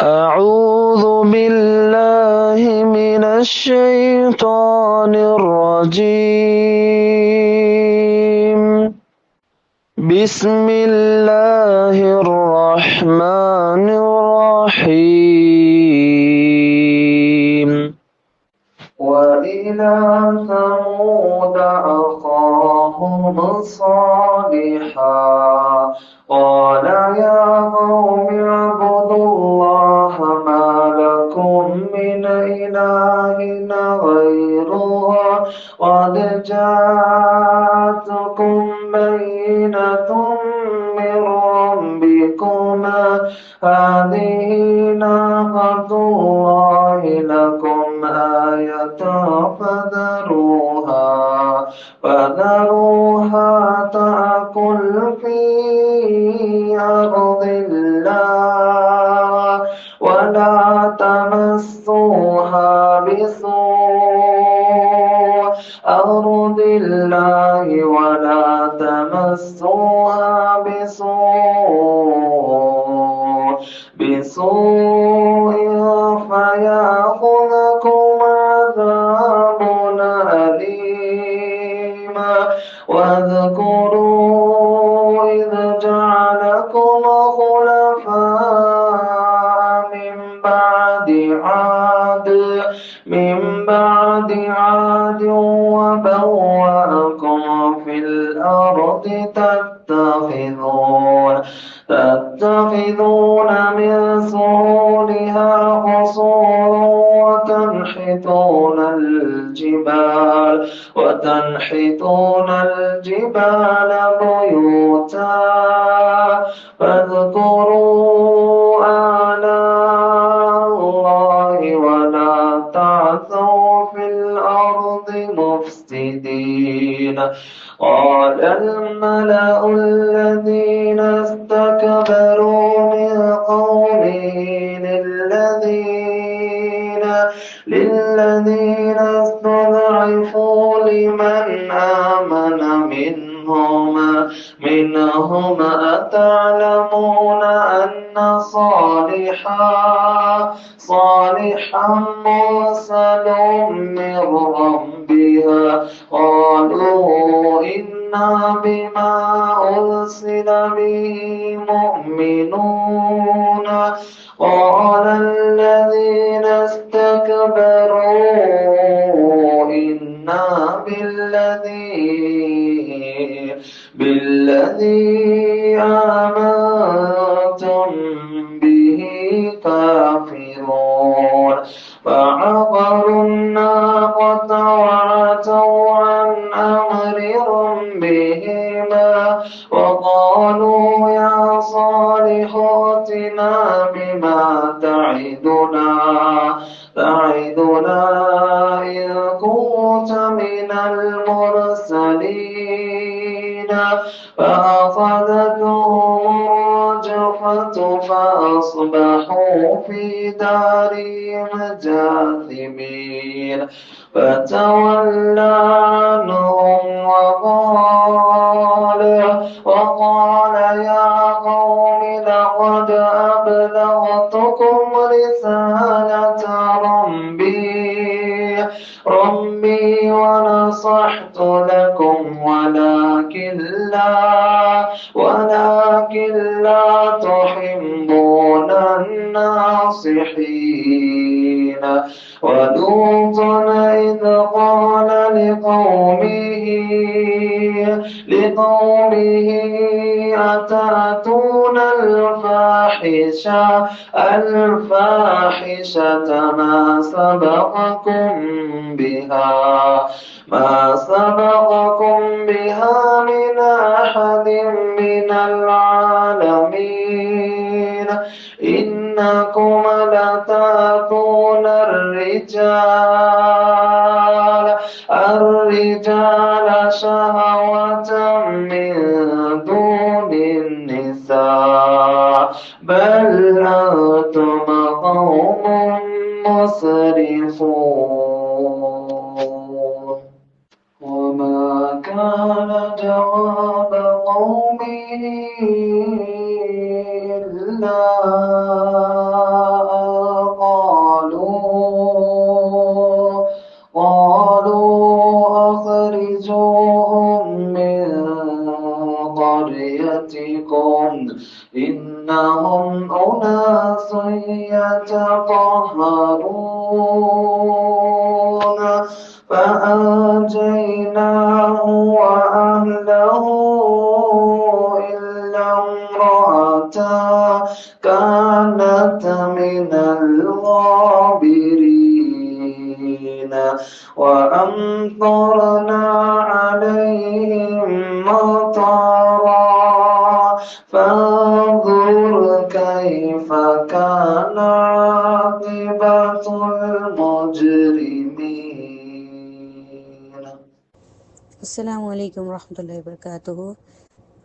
أعوذ بالله من الشيطان الرجيم. بسم الله الرحمن الرحيم. وإلى ثمود أخاهم صالحا قال يا قوم اعبدوا الله ما لكم من إله غيره قد جاءتكم بينة من ربكم هذه ناقة الله لكم آية فذروها تأكل في أرض الله ولا تمسوها بسوء فيأخذكم عذاب أليم واذكروا إذ جعلكم خلفاء من بعد عاد وبوأكم في الأرض تتخذون من سهولها قصورا وتنحتون الجبال بيوتا فاذكروا آلاء الله ولا تعثوا في الأرض مفسدين. قال الملأ الذين استكبروا من قومه للذين استضعفوا لمن آمن منهم أتعلمون أن صالحا مرسل من ربها قالوا إنا بما أرسل به مؤمنون. قال الذين استكبروا إنا بالذي آمنتم به كافرون. فعقروا الناقة وعتوا عن أمر ربهما وقالوا يا صالح ائتنا بما تعدنا إن كنت من المرسلين. فأخذتهم الرجفة فأصبحوا في دارهم جاثمين. فتولى عنهم وقال يا قوم لقد أبلغتكم رسالة ربي ونصحت لكم ولكن لا تحبون الناصحين. ولوطا إذ قال لقومه أتأتون الفاحشة ما سبقكم بها من أحد من العالمين. إنكم لتأتون الرجال شهوة من دون النساء بل أنتم قوم مسرفون. وما كان جواب قومه إلا أناس يتطهرون فأنجيناه وأهله إلا امرأته كانت من الغابرين وأمطرنا عليهم مطرا فانظر كيف كان عاقبة المجرمين. السلام علیکم ورحمۃ اللہ وبرکاتہ.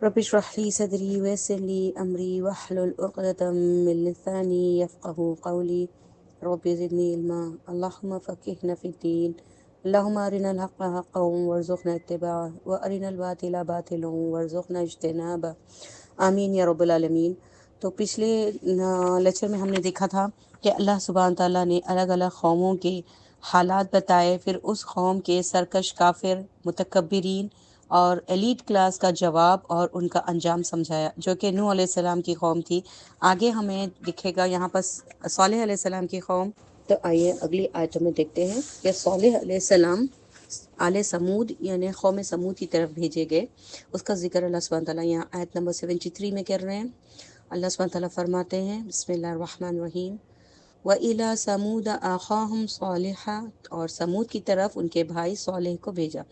رب اشرح لی صدری ویسر لی امری واحلل عقدۃ من لسانی یفقهوا قولی. رب زدنی علما اللہم فقہنا فی الدین. اللہم ارنا الحق حقا وارزقنا اتباعہ وارنا الباطل باطلا وارزقنا اجتنابہ. آمین یا رب العالمین. تو پچھلے لیکچر میں ہم نے دیکھا تھا کہ اللہ سبحانہ تعالیٰ نے الگ الگ قوموں کے حالات بتائے، پھر اس قوم کے سرکش کافر متکبرین اور ایلیٹ کلاس کا جواب اور ان کا انجام سمجھایا، جو کہ نوح علیہ السلام کی قوم تھی. آگے ہمیں دکھے گا یہاں پر صالح علیہ السلام کی قوم. تو آئیے اگلی آیتوں میں دیکھتے ہیں کہ صالح علیہ السلام آل سمود یعنی قوم سمود کی طرف بھیجے گئے. اس کا ذکر اللہ سبحانہ تعالیٰ یہاں آیت نمبر 73 میں کر رہے ہیں. اللہ سبحانہ تعالیٰ فرماتے ہیں بسم اللہ الرحمن الرحیم وَإِلَىٰ ثَمُودَ أَخَاهُمْ صَالِحًا، اور سمود کی طرف ان کے بھائی صالح کو بھیجا.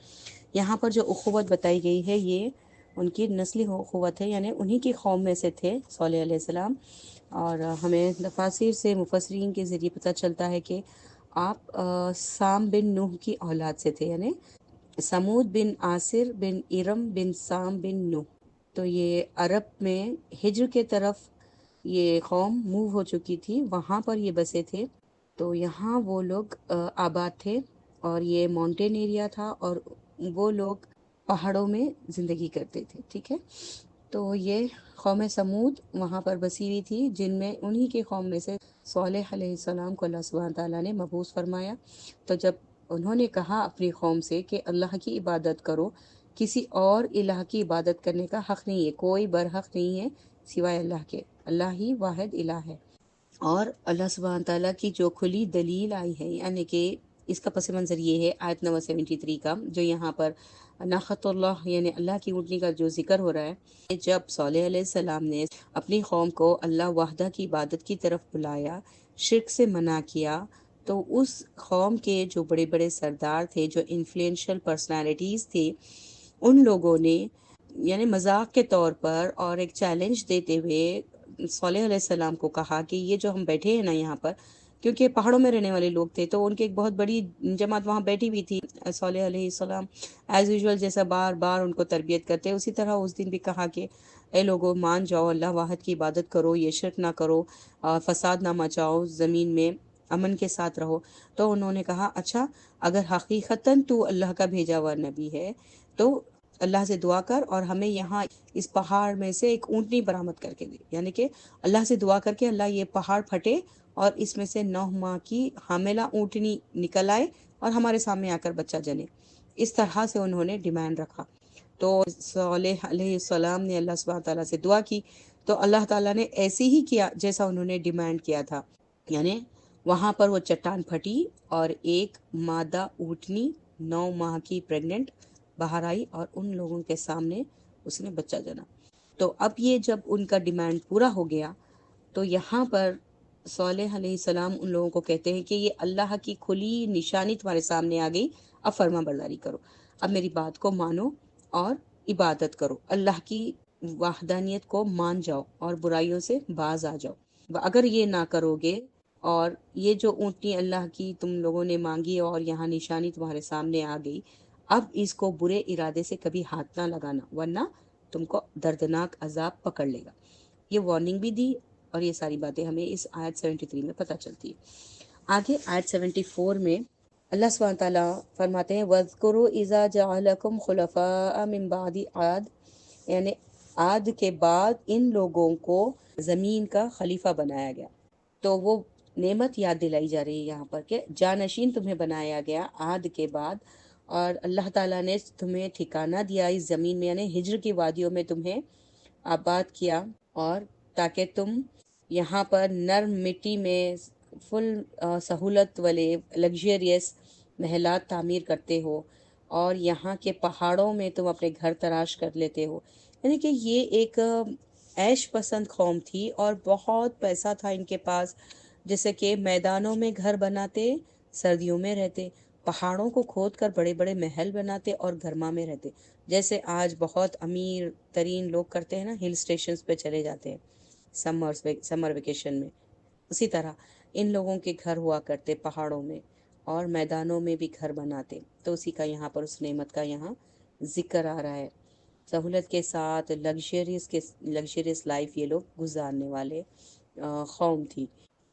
یہاں پر جو اخوت بتائی گئی ہے یہ ان کی نسلی اخوت ہے، یعنی انہی کی قوم میں سے تھے صالح علیہ السلام. اور ہمیں تفاسیر سے مفسرین کے ذریعے پتہ چلتا ہے کہ آپ سام بن نوح کی اولاد سے تھے، یعنی سمود بن آصر بن ارم بن سام بن نوح. تو یہ عرب میں ہجر کے طرف یہ قوم موو ہو چکی تھی، وہاں پر یہ بسے تھے. تو یہاں وہ لوگ آباد تھے اور یہ ماؤنٹین ایریا تھا اور وہ لوگ پہاڑوں میں زندگی کرتے تھے. ٹھیک ہے، تو یہ قوم سمود وہاں پر بسی ہوئی تھی، جن میں انہی کے قوم میں سے صالح علیہ السلام کو اللہ سبحانہ تعالیٰ نے مبعوث فرمایا. تو جب انہوں نے کہا اپنی قوم سے کہ اللہ کی عبادت کرو، کسی اور الہ کی عبادت کرنے کا حق نہیں ہے، کوئی برحق نہیں ہے سوائے اللہ کے، اللہ ہی واحد الہ ہے. اور اللہ سبحانہ تعالیٰ کی جو کھلی دلیل آئی ہے، یعنی کہ اس کا پس منظر یہ ہے آیت نمبر 73 کا، جو یہاں پر ناقۃ اللہ یعنی اللہ کی اونٹنی کا جو ذکر ہو رہا ہے. جب صالح علیہ السلام نے اپنی قوم کو اللہ وحدہ کی عبادت کی طرف بلایا، شرک سے منع کیا، تو اس قوم کے جو بڑے بڑے سردار تھے، جو انفلوئنشل پرسنالٹیز تھے، ان لوگوں نے یعنی مذاق کے طور پر اور ایک چیلنج دیتے ہوئے صالح علیہ السلام کو کہا کہ یہ جو ہم بیٹھے ہیں نا یہاں پر، کیونکہ پہاڑوں میں رہنے والے لوگ تھے تو ان کی ایک بہت بڑی جماعت وہاں بیٹھی ہوئی تھی. صالح علیہ السلام ایز یوزول جیسا بار بار ان کو تربیت کرتے، اسی طرح اس دن بھی کہا کہ اے لوگوں مان جاؤ، اللہ واحد کی عبادت کرو، یہ شرک نہ کرو، فساد نہ مچاؤ، زمین میں امن کے ساتھ رہو. تو انہوں نے کہا اچھا اگر حقیقتاً تو اللہ کا بھیجا ہوا نبی ہے تو اللہ سے دعا کر اور ہمیں یہاں اس پہاڑ میں سے ایک اونٹنی برآمد کر کے دے، یعنی کہ اللہ سے دعا کر کے اللہ یہ پہاڑ پھٹے اور اس میں سے 9 ماہ کی حاملہ اونٹنی نکل آئے اور ہمارے سامنے آ کر بچہ جنے. اس طرح سے انہوں نے ڈیمانڈ رکھا. تو صالح علیہ السلام نے اللہ سبحانہ تعالیٰ سے دعا کی تو اللہ تعالیٰ نے ایسے ہی کیا جیسا انہوں نے ڈیمانڈ کیا تھا، یعنی وہاں پر وہ چٹان پھٹی اور ایک مادہ اونٹنی 9 ماہ کی پریگننٹ باہر آئی اور ان لوگوں کے سامنے اس نے بچہ جنا. تو اب یہ جب ان کا ڈیمانڈ پورا ہو گیا تو یہاں پر صالح علیہ السلام ان لوگوں کو کہتے ہیں کہ یہ اللہ کی کھلی نشانی تمہارے سامنے آ گئی، اب فرما برداری کرو، اب میری بات کو مانو اور عبادت کرو، اللہ کی وحدانیت کو مان جاؤ اور برائیوں سے باز آ جاؤ. اگر یہ نہ کرو گے اور یہ جو اونٹنی اللہ کی تم لوگوں نے مانگی اور یہاں نشانی تمہارے سامنے آ گئی، اب اس کو برے ارادے سے کبھی ہاتھ نہ لگانا ورنہ تم کو دردناک عذاب پکڑ لے گا. یہ وارننگ بھی دی اور یہ ساری باتیں ہمیں اس آیت 73 میں پتہ چلتی ہے. آگے آیت 74 میں اللہ سبحانہ تعالیٰ فرماتے ہیں وَاذْكُرُوا إِذَا جَعَلَكُمْ خُلَفَاءَ مِن بَعْدِ عَادٍ، یعنی عاد کے بعد ان لوگوں کو زمین کا خلیفہ بنایا گیا. تو وہ نعمت یاد دلائی جا رہی ہے یہاں پر کہ جانشین تمہیں بنایا گیا عاد کے بعد، اور اللہ تعالیٰ نے تمہیں ٹھکانہ دیا اس زمین میں، یعنی ہجر کی وادیوں میں تمہیں آباد کیا، اور تاکہ تم یہاں پر نرم مٹی میں فل سہولت والے لگژریس محلات تعمیر کرتے ہو، اور یہاں کے پہاڑوں میں تم اپنے گھر تراش کر لیتے ہو. یعنی کہ یہ ایک عیش پسند قوم تھی اور بہت پیسہ تھا ان کے پاس، جیسے کہ میدانوں میں گھر بناتے، سردیوں میں رہتے، پہاڑوں کو کھود کر بڑے بڑے محل بناتے اور گرما میں رہتے، جیسے آج بہت امیر ترین لوگ کرتے ہیں نا، ہل سٹیشنز پہ چلے جاتے ہیں سمر ویکیشن میں. اسی طرح ان لوگوں کے گھر ہوا کرتے پہاڑوں میں، اور میدانوں میں بھی گھر بناتے. تو اسی کا یہاں پر اس نعمت کا یہاں ذکر آ رہا ہے. سہولت کے ساتھ لگژریس لائف یہ لوگ گزارنے والے قوم تھی.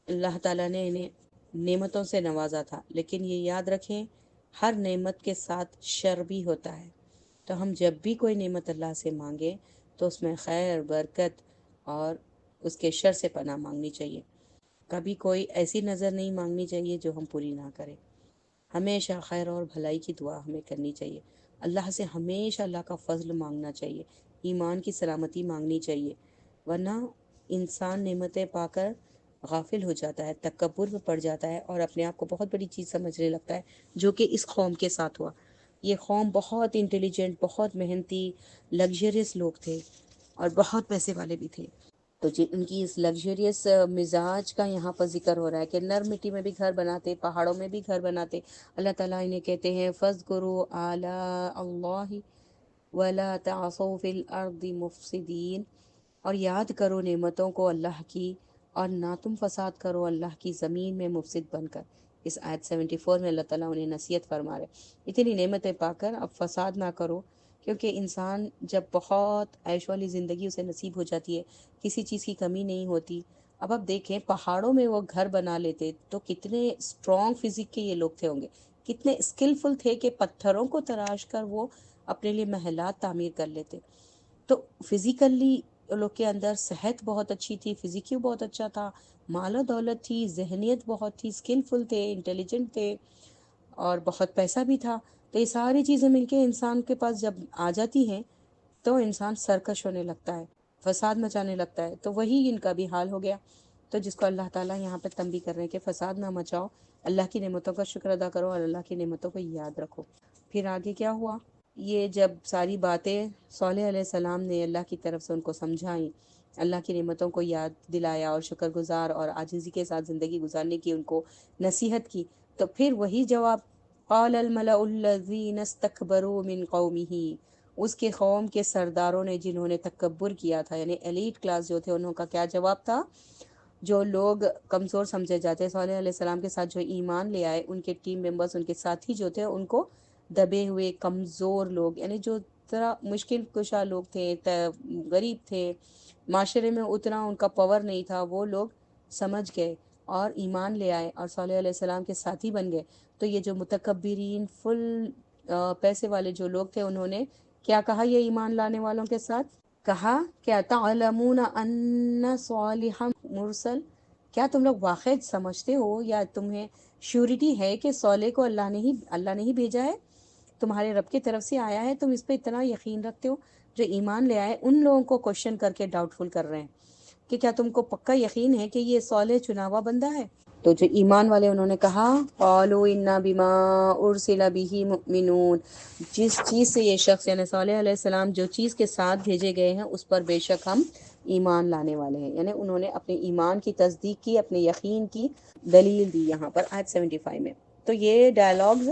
اللہ تعالیٰ نے انہیں نعمتوں سے نوازا تھا، لیکن یہ یاد رکھیں ہر نعمت کے ساتھ شر بھی ہوتا ہے. تو ہم جب بھی کوئی نعمت اللہ سے مانگیں تو اس میں خیر، برکت اور اس کے شر سے پناہ مانگنی چاہیے. کبھی کوئی ایسی نظر نہیں مانگنی چاہیے جو ہم پوری نہ کریں. ہمیشہ خیر اور بھلائی کی دعا ہمیں کرنی چاہیے. اللہ سے ہمیشہ اللہ کا فضل مانگنا چاہیے، ایمان کی سلامتی مانگنی چاہیے، ورنہ انسان نعمتیں پا کر غافل ہو جاتا ہے، تکبر میں پڑ جاتا ہے اور اپنے آپ کو بہت بڑی چیز سمجھنے لگتا ہے، جو کہ اس قوم کے ساتھ ہوا. یہ قوم بہت انٹیلیجنٹ، بہت محنتی، لگژریس لوگ تھے اور بہت پیسے والے بھی تھے. تو ان کی اس لگژریس مزاج کا یہاں پر ذکر ہو رہا ہے کہ نرم مٹی میں بھی گھر بناتے، پہاڑوں میں بھی گھر بناتے. اللہ تعالیٰ انہیں کہتے ہیں فَاذْكُرُوا آلَاءَ اللَّهِ وَلَا تَعْثَوْا فِي الْأَرْضِ مُفْسِدِينَ، اور یاد کرو نعمتوں کو اللہ کی، اور نہ تم فساد کرو اللہ کی زمین میں مفسد بن کر. اس آیت 74 میں اللہ تعالیٰ انہیں نصیحت فرما رہے اتنی نعمتیں پا کر اب فساد نہ کرو، کیونکہ انسان جب بہت عیش والی زندگی اسے نصیب ہو جاتی ہے، کسی چیز کی کمی نہیں ہوتی. اب دیکھیں پہاڑوں میں وہ گھر بنا لیتے تو کتنے اسٹرانگ فزک کے یہ لوگ تھے ہوں گے، کتنے اسکلفل تھے کہ پتھروں کو تراش کر وہ اپنے لیے محلات تعمیر کر لیتے. تو فزیکلی لوگ کے اندر صحت بہت اچھی تھی، فزیکیو بہت اچھا تھا، مال و دولت تھی، ذہنیت بہت تھی، اسکلفل تھے، انٹیلیجنٹ تھے، اور بہت پیسہ بھی تھا. تو یہ ساری چیزیں مل کے انسان کے پاس جب آ جاتی ہیں تو انسان سرکش ہونے لگتا ہے، فساد مچانے لگتا ہے. تو وہی ان کا بھی حال ہو گیا. تو جس کو اللہ تعالیٰ یہاں پہ تنبیہ کر رہے ہیں کہ فساد نہ مچاؤ، اللہ کی نعمتوں کا شکر ادا کرو اور اللہ کی نعمتوں کو یاد رکھو. پھر آگے کیا ہوا؟ یہ جب ساری باتیں صالح علیہ السلام نے اللہ کی طرف سے ان کو سمجھائیں، اللہ کی نعمتوں کو یاد دلایا اور شکر گزار اور عاجزی کے ساتھ زندگی گزارنے کی ان کو نصیحت کی، تو پھر وہی جواب، قال الملأ الذین استکبروا من قومہ، اس کے قوم کے سرداروں نے جنہوں نے تکبر کیا تھا، یعنی ایلیٹ کلاس جو تھے، انہوں کا کیا جواب تھا؟ جو لوگ کمزور سمجھے جاتے صالح علیہ السلام کے ساتھ جو ایمان لے آئے، ان کے ٹیم ممبرز، ان کے ساتھی جو تھے، ان کو دبے ہوئے کمزور لوگ، یعنی جو ذرا مشکل کشا لوگ تھے، غریب تھے، معاشرے میں اتنا ان کا پاور نہیں تھا، وہ لوگ سمجھ گئے اور ایمان لے آئے اور صالح علیہ السلام کے ساتھی بن گئے. تو یہ جو متکبرین فل پیسے والے جو لوگ تھے، انہوں نے کیا کہا یہ ایمان لانے والوں کے ساتھ؟ کہا کیا تعلمون ان صالحا مرسل، کیا تم لوگ واقع سمجھتے ہو یا تمہیں شیورٹی ہے کہ صالح کو اللہ نے ہی بھیجا ہے، تمہارے رب کی طرف سے آیا ہے، تم اس پہ اتنا یقین رکھتے ہو؟ جو ایمان لے آئے ان لوگوں کو کوشچن کر کے ڈاؤٹ فل کر رہے ہیں کہ کیا تم کو پکا یقین ہے کہ یہ صالح چنا ہوا بندہ ہے؟ تو جو ایمان والے انہوں نے کہا قالوا انا بما ارسل به مؤمنون، جس چیز سے یہ شخص یعنی صالح علیہ السلام جو چیز کے ساتھ بھیجے گئے ہیں اس پر بے شک ہم ایمان لانے والے ہیں. یعنی انہوں نے اپنے ایمان کی تصدیق کی، اپنے یقین کی دلیل دی یہاں پر آیت 75 میں. تو یہ ڈائلاگز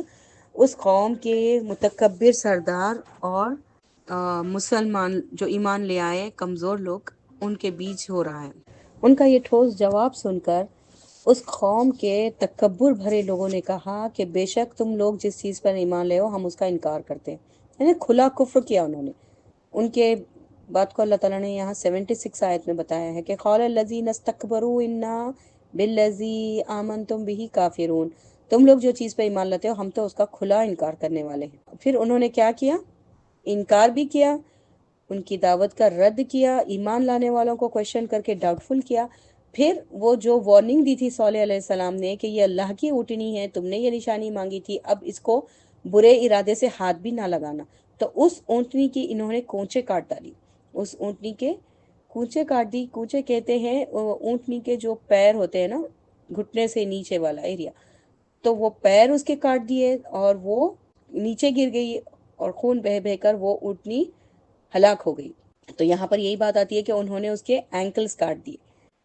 اس قوم کے متکبر سردار اور مسلمان جو ایمان لے آئے کمزور لوگ، ان کے بیچ ہو رہا ہے. ان کا یہ ٹھوس جواب سن کر اس قوم کے تکبر بھرے لوگوں نے کہا کہ بے شک تم لوگ جس چیز پر ایمان لے ہو ہم اس کا انکار کرتے ہیں. یعنی کھلا کفر کیا انہوں نے. ان کے بات کو اللہ تعالیٰ نے یہاں 76 آیت میں بتایا ہے کہ قال الذین استکبروا انا بالذی آمنتم بہ کافرون، تم لوگ جو چیز پہ ایمان لاتے ہو ہم تو اس کا کھلا انکار کرنے والے ہیں. پھر انہوں نے کیا کیا؟ انکار بھی کیا، ان کی دعوت کا رد کیا، ایمان لانے والوں کو کویشچن کر کے ڈاؤٹ فل کیا. پھر وہ جو وارننگ دی تھی صالح علیہ السلام نے کہ یہ اللہ کی اونٹنی ہے، تم نے یہ نشانی مانگی تھی، اب اس کو برے ارادے سے ہاتھ بھی نہ لگانا. تو اس اونٹنی کی انہوں نے کونچے کاٹ ڈالی، اس اونٹنی کے کونچے کاٹ دی. کونچے کہتے ہیں اونٹنی کے جو پیر ہوتے ہیں نا، گھٹنے سے نیچے والا ایریا، تو وہ پیر اس کے کاٹ دیے اور وہ نیچے گر گئی اور خون بہہ بہہ کر وہ اونٹنی ہلاک ہو گئی. تو یہاں پر یہی بات آتی ہے کہ انہوں نے اس کے اینکلز کاٹ دیے.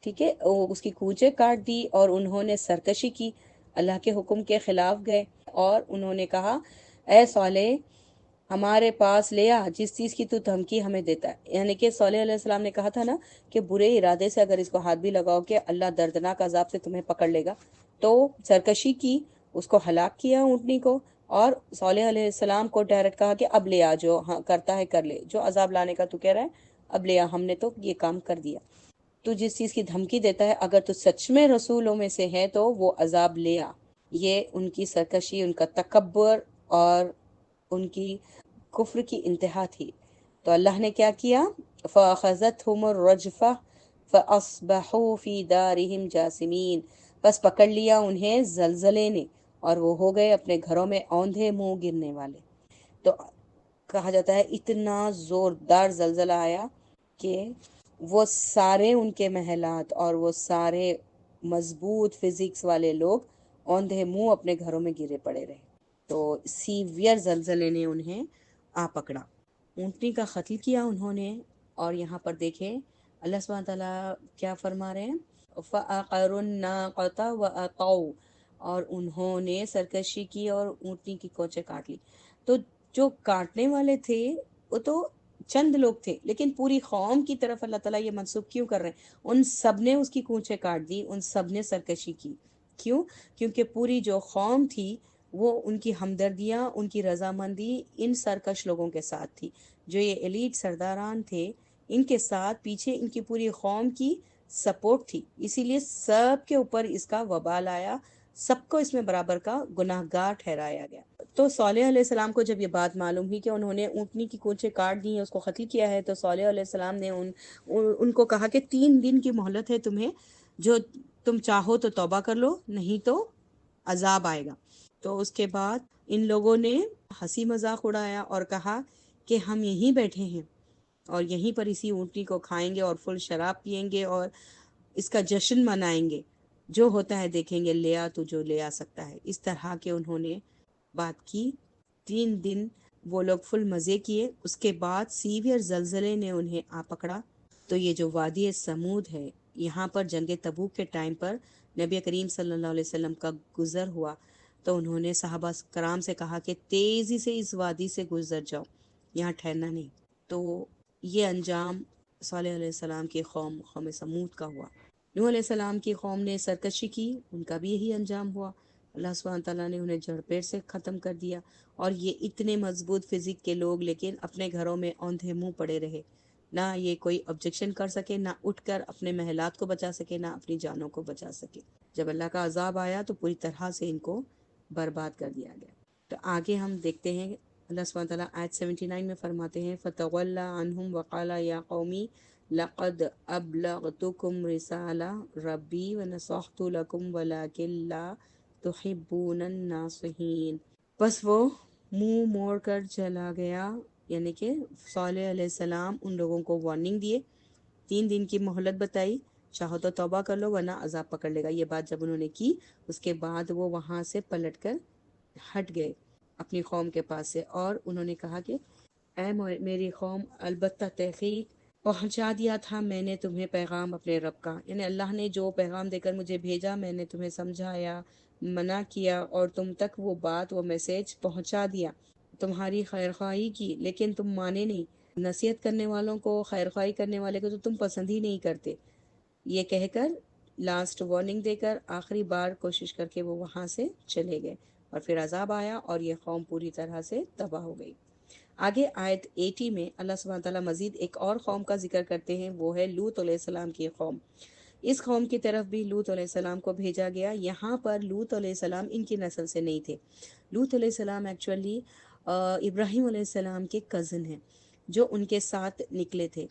ٹھیک ہے، وہ اس کی کونچے کاٹ دی اور انہوں نے سرکشی کی، اللہ کے حکم کے خلاف گئے اور انہوں نے کہا اے صالح ہمارے پاس لے آ جس چیز کی تو دھمکی ہمیں دیتا ہے. یعنی کہ صالح علیہ السلام نے کہا تھا نا کہ برے ارادے سے اگر اس کو ہاتھ بھی لگاؤ کہ اللہ دردناک عذاب سے تمہیں پکڑ لے گا. تو سرکشی کی، اس کو ہلاک کیا اونٹنی کو، اور صالح علیہ السلام کو ڈائریکٹ کہا کہ اب لے آ، جو ہاں کرتا ہے کر لے، جو عذاب لانے کا تو کہہ رہا ہے اب لے آ، ہم نے تو یہ کام کر دیا. تو جس چیز کی دھمکی دیتا ہے اگر تو سچ میں رسولوں میں سے ہے تو وہ عذاب لے آ. یہ ان کی سرکشی، ان کا تکبر اور ان کی کفر کی انتہا تھی. تو اللہ نے کیا کیا؟ فَأَخَذَتْهُمُ الرَّجْفَةُ فَأَصْبَحُوا فِي دَارِهِمْ جَاثِمِينَ، بس پکڑ لیا انہیں زلزلے نے اور وہ ہو گئے اپنے گھروں میں اوندھے منہ گرنے والے. تو کہا جاتا ہے اتنا زوردار زلزلہ آیا کہ وہ سارے ان کے محلات اور وہ سارے مضبوط فزکس والے لوگ اوندھے منہ اپنے گھروں میں گرے پڑے رہے. تو سیویئر زلزلے نے انہیں آ پکڑا، اونٹنی کا قتل کیا انہوں نے. اور یہاں پر دیکھیں اللہ سبحانہ تعالیٰ کیا فرما رہے ہیں، فَعَقَرُوا النَّاقَةَ وَعَتَوْا، اور انہوں نے سرکشی کی اور اونٹنی کی کوچے کاٹ لی. تو جو کاٹنے والے تھے وہ تو چند لوگ تھے، لیکن پوری قوم کی طرف اللہ تعالیٰ یہ منسوب کیوں کر رہے ہیں؟ ان سب نے اس کی کونچے کاٹ دی، ان سب نے سرکشی کی. کیوں؟ کیونکہ پوری جو قوم تھی وہ ان کی ہمدردیاں، ان کی رضامندی ان سرکش لوگوں کے ساتھ تھی. جو یہ ایلیٹ سرداران تھے ان کے ساتھ پیچھے ان کی پوری قوم کی سپورٹ تھی، اسی لیے سب کے اوپر اس کا وبال آیا، سب کو اس میں برابر کا گناہ گار ٹھہرایا گیا. تو صالح علیہ السلام کو جب یہ بات معلوم ہوئی کہ انہوں نے اونٹنی کی کونچے کاٹ دی ہیں، اس کو قتل کیا ہے، تو صالح علیہ السلام نے ان کو کہا کہ 3 دن کی مہلت ہے تمہیں، جو تم چاہو تو توبہ کر لو، نہیں تو عذاب آئے گا. تو اس کے بعد ان لوگوں نے ہنسی مذاق اڑایا اور کہا کہ ہم یہیں بیٹھے ہیں اور یہیں پر اسی اونٹنی کو کھائیں گے اور فل شراب پئیں گے اور اس کا جشن منائیں گے، جو ہوتا ہے دیکھیں گے، لے آ تو جو لے آ سکتا ہے. اس طرح کے انہوں نے بات کی. 3 دن وہ لوگ فل مزے کیے. اس کے بعد سیویئر زلزلے نے انہیں آ پکڑا. تو یہ جو وادی سمود ہے، یہاں پر جنگ تبوک کے ٹائم پر نبی کریم صلی اللہ علیہ وسلم کا گزر ہوا. تو انہوں نے صحابہ کرام سے کہا کہ تیزی سے اس وادی سے گزر جاؤ، یہاں ٹھہرنا نہیں. تو یہ انجام صالح علیہ السلام کی قوم سمود کا ہوا. نوح علیہ السلام کی قوم نے سرکشی کی، ان کا بھی یہی انجام ہوا. اللہ سبحانہ تعالیٰ نے انہیں جڑ پیڑ سے ختم کر دیا. اور یہ اتنے مضبوط فزک کے لوگ لیکن اپنے گھروں میں اوندھے منہ پڑے رہے، نہ یہ کوئی آبجیکشن کر سکے، نہ اٹھ کر اپنے محلات کو بچا سکے، نہ اپنی جانوں کو بچا سکے. جب اللہ کا عذاب آیا تو پوری طرح سے ان کو برباد کر دیا گیا. تو آگے ہم دیکھتے ہیں اللہ سبحانہ تعالیٰ آیت 79 میں فرماتے ہیں فَتَوَلَّى عَنْهُمْ وَقَالَ يَا قَوْمِ لَقَدْ أَبْلَغْتُكُمْ رِسَالَةَ رَبِّي وَنَصَحْتُ لَكُمْ وَلَكِنْ لَا تُحِبُّونَ النَّاصِحِينَ. بس وہ منہ موڑ کر چلا گیا. یعنی کہ صالح علیہ السلام ان لوگوں کو وارننگ دیے، 3 دن کی مہلت بتائی، چاہو تو توبہ کر لو ورنہ عذاب پکڑ لے گا. یہ بات جب انہوں نے کی اس کے بعد وہ وہاں سے پلٹ کر ہٹ گئے اپنی قوم کے پاس سے، اور انہوں نے کہا کہ اے میری قوم، البتہ تحقیق پہنچا دیا تھا میں نے تمہیں پیغام اپنے رب کا. یعنی اللہ نے جو پیغام دے کر مجھے بھیجا میں نے تمہیں سمجھایا، منع کیا اور تم تک وہ بات، وہ میسیج پہنچا دیا، تمہاری خیرخواہی کی، لیکن تم مانے نہیں. نصیحت کرنے والوں کو، خیرخواہی کرنے والے کو تو تم پسند ہی نہیں کرتے. یہ کہہ کر لاسٹ وارننگ دے کر آخری بار کوشش کر کے وہ وہاں سے چلے گئے اور پھر عذاب آیا اور یہ قوم پوری طرح سے تباہ ہو گئی. آگے آیت 80 میں اللہ سبحانہ تعالیٰ مزید ایک اور قوم کا ذکر کرتے ہیں، وہ ہے لوط علیہ السلام کی قوم. اس قوم کی طرف بھی لوط علیہ السلام کو بھیجا گیا. یہاں پر لوط علیہ السلام ان کی نسل سے نہیں تھے. لوط علیہ السلام ایکچولی ابراہیم علیہ السلام کے کزن ہیں جو ان کے ساتھ نکلے تھے.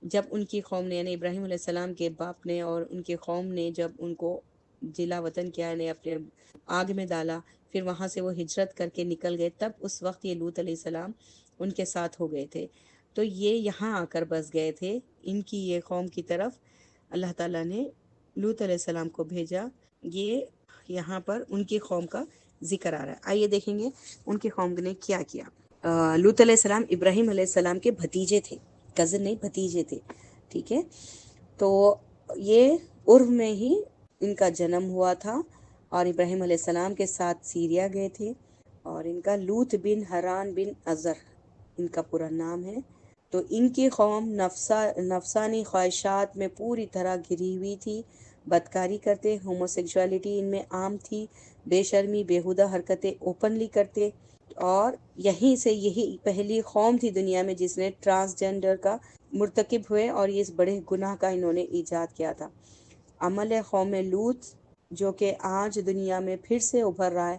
جب ان کی قوم نے، یعنی ابراہیم علیہ السلام کے باپ نے اور ان کی قوم نے جب ان کو جلا وطن کیا، یعنی اپنے آگ میں ڈالا، پھر وہاں سے وہ ہجرت کر کے نکل گئے، تب اس وقت یہ لوط علیہ السلام ان کے ساتھ ہو گئے تھے. تو یہ یہاں آ کر بس گئے تھے ان کی یہ قوم کی طرف اللہ تعالیٰ نے لوط علیہ السلام کو بھیجا۔ یہ یہاں پر ان کی قوم کا ذکر آ رہا ہے۔ آئیے دیکھیں گے ان کی قوم نے کیا کیا۔ لوط علیہ السلام ابراہیم علیہ السلام کے بھتیجے تھے، کزن نہیں، بھتیجے تھے، ٹھیک ہے۔ تو یہ عرف میں ہی ان کا جنم ہوا تھا اور ابراہیم علیہ السلام کے ساتھ سیریا گئے تھے، اور ان کا لوط بن حران بن ازر ان کا پورا نام ہے۔ تو ان کی قوم نفسانی خواہشات میں پوری طرح گھری ہوئی تھی، بدکاری کرتے، ہوموسیکشوالٹی ان میں عام تھی، بے شرمی بیہودہ حرکتیں اوپنلی کرتے، اور یہیں سے یہی پہلی قوم تھی دنیا میں جس نے ٹرانسجینڈر کا مرتکب ہوئے، اور یہ اس بڑے گناہ کا انہوں نے ایجاد کیا تھا۔ عمل قوم لوط جو کہ آج دنیا میں پھر سے ابھر رہا ہے،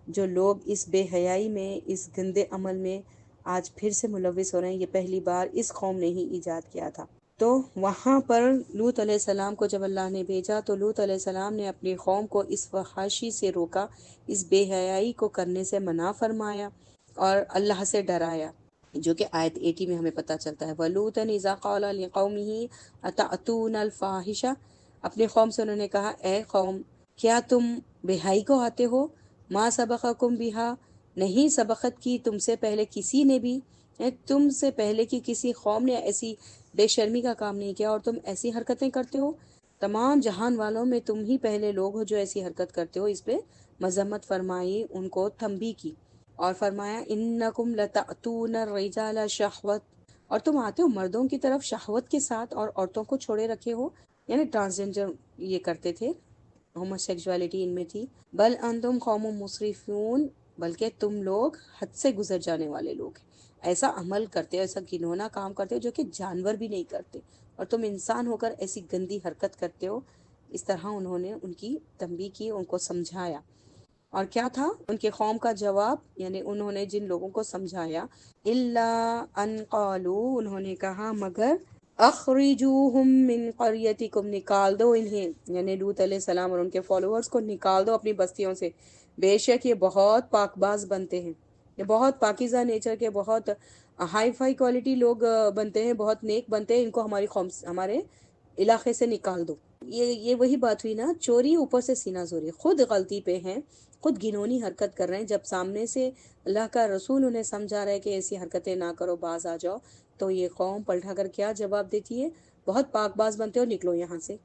جو لوگ اس بے حیائی میں، اس گندے عمل میں آج پھر سے ملوث ہو رہے ہیں، یہ پہلی بار اس قوم نے ہی ایجاد کیا تھا۔ تو وہاں پر لوط علیہ السلام کو جب اللہ نے بھیجا تو لوط علیہ السلام نے اپنی قوم کو اس فحاشی سے روکا، اس بے حیائی کو کرنے سے منع فرمایا اور اللہ سے ڈرایا، جو کہ آیت 80 میں ہمیں پتہ چلتا ہے۔ وَلُوطًا إِذَا قَالَ لِقَوْمِهِ أَتَأْتُونَ الْفَاحِشَةَ، اپنی قوم سے انہوں نے کہا، اے قوم کیا تم بے حیائی کو آتے ہو؟ ما سبقکم بہا، نہیں سبقت کی تم سے پہلے کسی نے بھی، تم سے پہلے کی کسی قوم نے ایسی بے شرمی کا کام نہیں کیا اور تم ایسی حرکتیں کرتے ہو؟ تمام جہان والوں میں تم ہی پہلے لوگ ہو جو ایسی حرکت کرتے ہو۔ اس پہ مذمت فرمائی، ان کو تنبیہ کی اور فرمایا انکم لتأتون الرجال شہوت، اور تم آتے ہو مردوں کی طرف شہوت کے ساتھ اور عورتوں کو چھوڑے رکھے ہو، یعنی ٹرانسجنڈر یہ کرتے تھے، ہوموسیکشوالٹی ان میں تھی۔ بل انتم قوم مسرفون، بلکہ تم لوگ حد سے گزر جانے والے لوگ ہیں، ایسا عمل کرتے ہو، ایسا گنونا کام کرتے ہو جو کہ جانور بھی نہیں کرتے، اور تم انسان ہو کر ایسی گندی حرکت کرتے ہو۔ اس طرح انہوں نے ان کی تنبیہ کی، ان کو سمجھایا۔ اور کیا تھا ان کے قوم کا جواب، یعنی انہوں نے جن لوگوں کو سمجھایا، الا ان قالوا، انہوں نے کہا مگر، اخرجوہم من قریتکم، نکال دو انہیں، یعنی لوط علیہ السلام اور ان کے فالوورز کو نکال دو اپنی بستیوں سے، بے شک یہ بہت پاک باز بنتے ہیں، یہ بہت پاکیزہ نیچر کے، بہت ہائی فائی کوالٹی لوگ بنتے ہیں، بہت نیک بنتے ہیں، ان کو ہماری قوم، ہمارے علاقے سے نکال دو۔ یہ وہی بات ہوئی نا، چوری اوپر سے سینہ زوری، خود غلطی پہ ہیں، خود گنونی حرکت کر رہے ہیں، جب سامنے سے اللہ کا رسول انہیں سمجھا رہا ہے کہ ایسی حرکتیں نہ کرو، باز آ جاؤ، تو یہ قوم پلٹا کر کیا جواب دیتی ہے، بہت پاک باز بنتے ہو، نکلو یہاں سے۔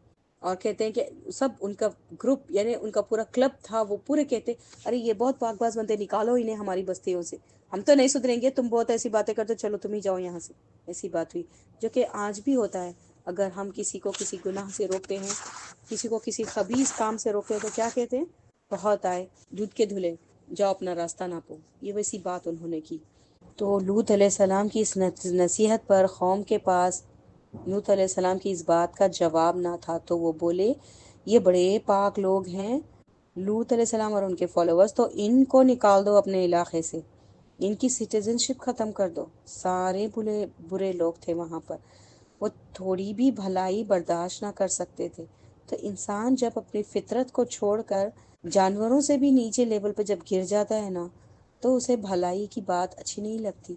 اور کہتے ہیں کہ سب ان کا گروپ، یعنی ان کا پورا کلب تھا، وہ پورے کہتے ارے یہ بہت پاک باز بنتے، نکالو انہیں ہماری بستیوں سے، ہم تو نہیں سدھریں گے، تم بہت ایسی باتیں کرتے، چلو تم ہی جاؤ یہاں سے۔ ایسی بات ہوئی، جو کہ آج بھی ہوتا ہے، اگر ہم کسی کو کسی گناہ سے روکتے ہیں، کسی کو کسی خبیث کام سے روکتے ہیں، تو کیا کہتے ہیں، بہت آئے دودھ کے دھلے، جاؤ اپنا راستہ ناپو۔ یہ ویسی بات انہوں نے کی۔ تو لوط علیہ السلام کی اس نصیحت پر قوم کے پاس لوط علیہ السلام کی اس بات کا جواب نہ تھا، تو وہ بولے یہ بڑے پاک لوگ ہیں لوط علیہ السلام اور ان کے فالوورز، تو ان کو نکال دو اپنے علاقے سے، ان کی سٹیزن شپ ختم کر دو۔ سارے برے لوگ تھے وہاں پر، وہ تھوڑی بھی بھلائی برداشت نہ کر سکتے تھے۔ تو انسان جب اپنی فطرت کو چھوڑ کر جانوروں سے بھی نیچے لیول پہ جب گر جاتا ہے نا، تو اسے بھلائی کی بات اچھی نہیں لگتی۔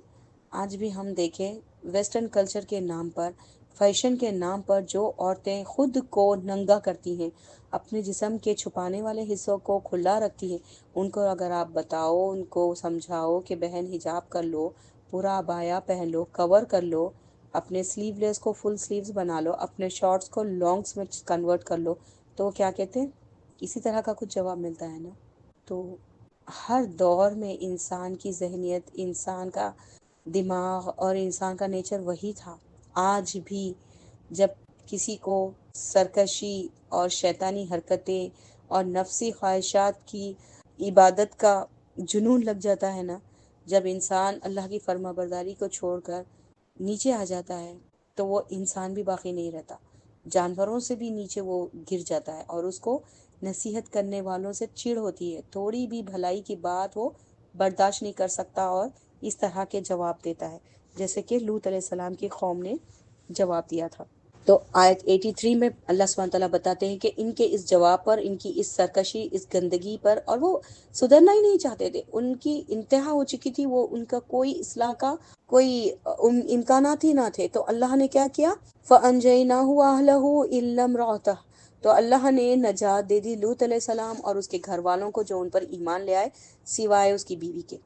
آج بھی ہم دیکھیں ویسٹرن کلچر کے نام پر، فیشن کے نام پر جو عورتیں خود کو ننگا کرتی ہیں، اپنے جسم کے چھپانے والے حصوں کو کھلا رکھتی ہیں، ان کو اگر آپ بتاؤ، ان کو سمجھاؤ کہ بہن حجاب کر لو، پورا عبایا پہن لو، کور کر لو، اپنے سلیو لیس کو فل سلیوز بنا لو، اپنے شارٹس کو لانگس میں کنورٹ کر لو، تو وہ کیا کہتے ہیں، اسی طرح کا کچھ جواب ملتا ہے نا۔ تو ہر دور میں انسان کی ذہنیت، انسان کا دماغ اور انسان کا نیچر وہی تھا۔ آج بھی جب کسی کو سرکشی اور شیطانی حرکتیں اور نفسی خواہشات کی عبادت کا جنون لگ جاتا ہے نا، جب انسان اللہ کی فرما برداری کو چھوڑ کر نیچے آ جاتا ہے، تو وہ انسان بھی باقی نہیں رہتا، جانوروں سے بھی نیچے وہ گر جاتا ہے، اور اس کو نصیحت کرنے والوں سے چڑ ہوتی ہے، تھوڑی بھی بھلائی کی بات وہ برداشت نہیں کر سکتا، اور اس طرح کے جواب دیتا ہے، جیسے کہ لوط علیہ السلام کی قوم نے جواب دیا تھا۔ تو آیت 83 میں اللہ سبحانہ تعالیٰ بتاتے ہیں کہ ان کے اس جواب پر، ان کی اس سرکشی، اس گندگی پر، اور وہ سدھرنا ہی نہیں چاہتے تھے، ان کی انتہا ہو چکی تھی، وہ ان کا کوئی اصلاح کا کوئی امکانات ہی نہ تھے، تو اللہ نے کیا کیا؟ فَأَنْجَيْنَاهُ وَأَهْلَهُ إِلَّا امْرَأَتَهُ، تو اللہ نے نجات دے دی لوط علیہ السلام اور اس کے گھر والوں کو جو ان پر ایمان لے آئے، سوائے اس کی بیوی کے۔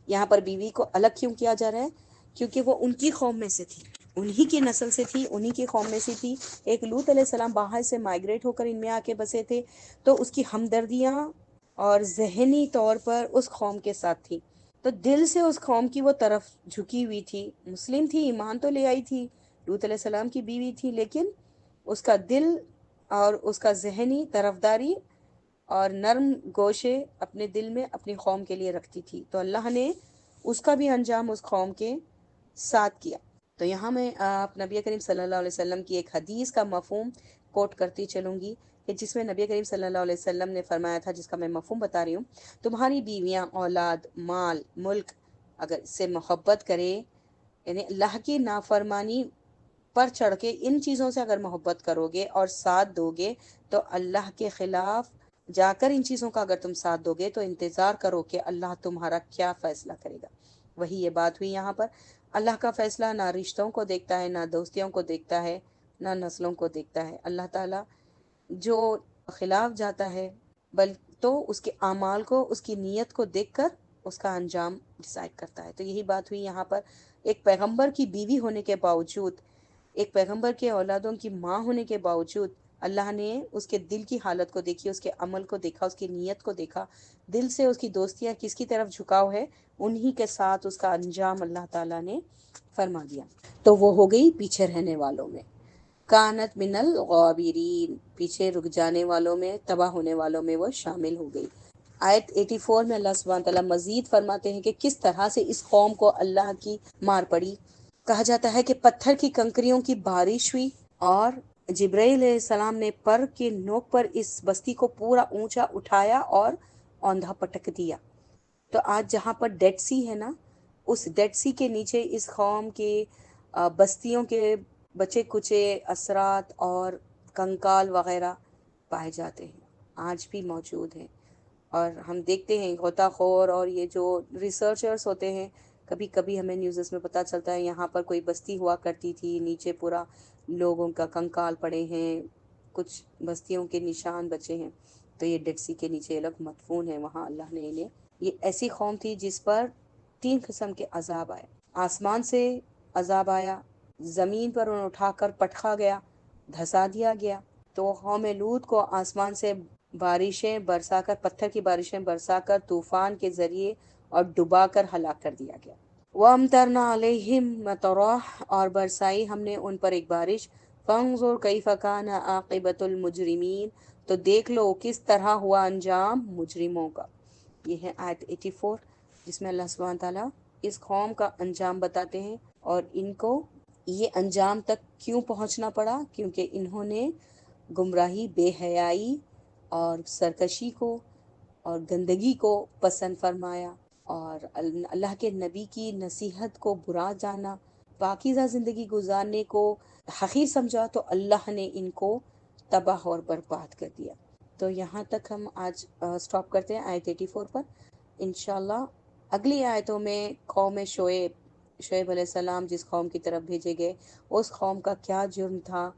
یہاں پر بیوی کو الگ کیوں کیا جا رہا ہے؟ کیونکہ وہ ان کی قوم میں سے تھی، انہی کی نسل سے تھی، انہی کی قوم میں سے تھی۔ ایک لوط علیہ السلام باہر سے مائگریٹ ہو کر ان میں آ کے بسے تھے، تو اس کی ہمدردیاں اور ذہنی طور پر اس قوم کے ساتھ تھی، تو دل سے اس قوم کی وہ طرف جھکی ہوئی تھی، مسلم تھی، ایمان تو لے آئی تھی، لوط علیہ السلام کی بیوی تھی، لیکن اس کا دل اور اس کا ذہنی طرفداری اور نرم گوشے اپنے دل میں اپنی قوم کے لیے رکھتی تھی، تو اللہ نے اس کا بھی انجام اس قوم کے ساتھ کیا۔ تو یہاں میں آپ نبی کریم صلی اللہ علیہ وسلم کی ایک حدیث کا مفہوم کوٹ کرتی چلوں گی، کہ جس میں نبی کریم صلی اللہ علیہ وسلم نے فرمایا تھا، جس کا میں مفہوم بتا رہی ہوں: تمہاری بیویاں، اولاد، مال، ملک اگر اس سے محبت کرے، یعنی اللہ کی نافرمانی پر چڑھ کے ان چیزوں سے اگر محبت کرو گے اور ساتھ دو گے، تو اللہ کے خلاف جا کر ان چیزوں کا اگر تم ساتھ دو گے تو انتظار کرو کہ اللہ تمہارا کیا فیصلہ کرے گا۔ وہی یہ بات ہوئی یہاں پر، اللہ کا فیصلہ نہ رشتوں کو دیکھتا ہے، نہ دوستیوں کو دیکھتا ہے، نہ نسلوں کو دیکھتا ہے۔ اللہ تعالیٰ جو خلاف جاتا ہے تو اس کے اعمال کو، اس کی نیت کو دیکھ کر اس کا انجام ڈیسائیڈ کرتا ہے۔ تو یہی بات ہوئی یہاں پر، ایک پیغمبر کی بیوی ہونے کے باوجود، ایک پیغمبر کے اولادوں کی ماں ہونے کے باوجود، اللہ نے اس کے دل کی حالت کو دیکھی، اس کے عمل کو دیکھا، اس کی نیت کو دیکھا، دل سے اس کی دوستیاں کس کی طرف جھکاؤ ہے، انہی کے ساتھ اس کا انجام اللہ تعالیٰ نے فرما دیا۔ تو وہ ہو گئی پیچھے رہنے والوں میں، کانت من الغابرین، پیچھے رک جانے والوں میں، تباہ ہونے والوں میں وہ شامل ہو گئی۔ آیت 84 میں اللہ سبحانہ تعالیٰ مزید فرماتے ہیں کہ کس طرح سے اس قوم کو اللہ کی مار پڑی۔ کہا جاتا ہے کہ پتھر کی کنکریوں کی بارش ہوئی، اور جبرائیل علیہ السلام نے پر کے نوک پر اس بستی کو پورا اونچا اٹھایا اور اوندھا پٹک دیا۔ تو آج جہاں پر ڈیڈ سی ہے نا، اس ڈیڈ سی کے نیچے اس قوم کے بستیوں کے بچے کچے اثرات اور کنکال وغیرہ پائے جاتے ہیں، آج بھی موجود ہیں۔ اور ہم دیکھتے ہیں غوطہ خور اور یہ جو ریسرچرز ہوتے ہیں، کبھی کبھی ہمیں نیوزز میں پتہ چلتا ہے یہاں پر کوئی بستی ہوا کرتی تھی، نیچے پورا لوگوں کا کنکال پڑے ہیں، کچھ بستیوں کے نشان بچے ہیں، تو یہ ڈیڈ سی کے نیچے الگ مدفون ہے، وہاں اللہ نے انہیں، یہ ایسی قوم تھی جس پر 3 قسم کے عذاب آئے۔ آسمان سے عذاب آیا، زمین پر انہیں اٹھا کر پٹکا گیا، دھسا دیا گیا۔ تو قوم لوط کو آسمان سے بارشیں برسا کر، پتھر کی بارشیں برسا کر، طوفان کے ذریعے اور ڈبا کر ہلاک کر دیا گیا۔ وَأَمْطَرْنَا عَلَيْهِمْ مَطَرًا، اور برسائی ہم نے ان پر ایک بارش۔ فَانظُرْ كَيْفَ كَانَ عَاقِبَةُ الْمُجْرِمِينَ، تو دیکھ لو کس طرح ہوا انجام مجرموں کا۔ یہ ہے آیت 84، جس میں اللہ سبحانہ تعالیٰ اس قوم کا انجام بتاتے ہیں، اور ان کو یہ انجام تک کیوں پہنچنا پڑا، کیونکہ انہوں نے گمراہی، بے حیائی اور سرکشی کو اور گندگی کو پسند فرمایا، اور اللہ کے نبی کی نصیحت کو برا جانا، پاکیزہ زندگی گزارنے کو حقیر سمجھا، تو اللہ نے ان کو تباہ اور برباد کر دیا۔ تو یہاں تک ہم آج سٹاپ کرتے ہیں آیت 84 پر۔ انشاءاللہ اگلی آیتوں میں قوم شعیب علیہ السلام جس قوم کی طرف بھیجے گئے، اس قوم کا کیا جرم تھا،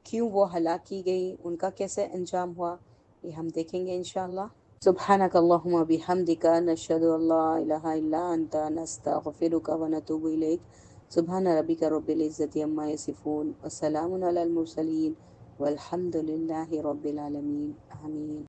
کیوں وہ ہلاک کی گئی، ان کا کیسے انجام ہوا، یہ ہم دیکھیں گے انشاءاللہ۔ سبحانک اللہم و بحمدک، نشہد ان لا الہ الا انت، نستغفرک و نتوب الیک۔ سبحان ربک رب العزت عما یصفون، وسلام علی المرسلین، والحمد للہ رب العالمین، آمین۔